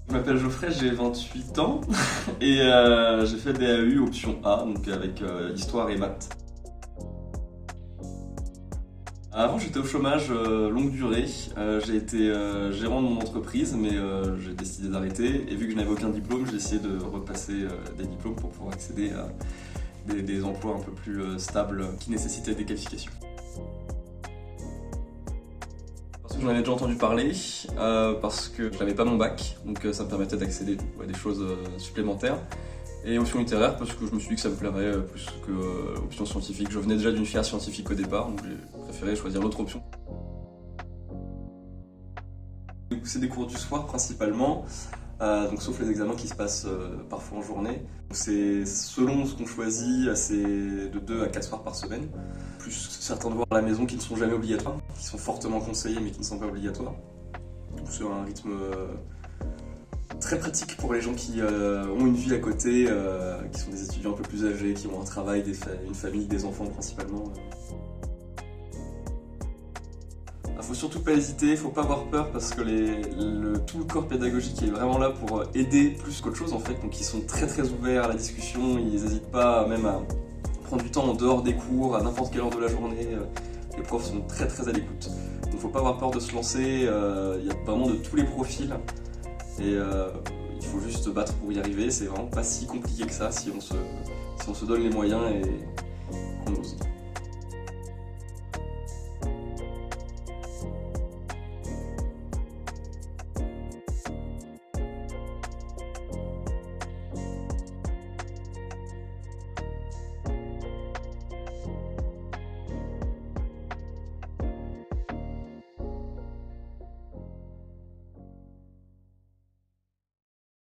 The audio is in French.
Je m'appelle Geoffrey, j'ai 28 ans et j'ai fait DAU option A, donc avec histoire et maths. Avant j'étais au chômage longue durée, j'ai été gérant de mon entreprise mais j'ai décidé d'arrêter et vu que je n'avais aucun diplôme, j'ai essayé de repasser des diplômes pour pouvoir accéder à des emplois un peu plus stables qui nécessitaient des qualifications. J'en avais déjà entendu parler parce que je n'avais pas mon bac, donc ça me permettait d'accéder à des choses supplémentaires. Et option littéraire parce que je me suis dit que ça me plairait plus que option scientifique. Je venais déjà d'une filière scientifique au départ, donc j'ai préféré choisir l'autre option. C'est des cours du soir principalement, donc sauf les examens qui se passent parfois en journée. C'est selon ce qu'on choisit, c'est de 2 à 4 soirs par semaine, plus certains devoirs à la maison qui ne sont jamais obligatoires, qui sont fortement conseillés mais qui ne sont pas obligatoires. C'est un rythme très pratique pour les gens qui ont une vie à côté, qui sont des étudiants un peu plus âgés, qui ont un travail, une famille, des enfants principalement. Faut surtout pas hésiter, faut pas avoir peur parce que tout le corps pédagogique est vraiment là pour aider plus qu'autre chose en fait, donc ils sont très ouverts à la discussion, ils n'hésitent pas même à prendre du temps en dehors des cours, à n'importe quelle heure de la journée, les profs sont très à l'écoute. Donc faut pas avoir peur de se lancer, il y a vraiment de tous les profils et il faut juste se battre pour y arriver, c'est vraiment pas si compliqué que ça si on se donne les moyens et qu'on ose.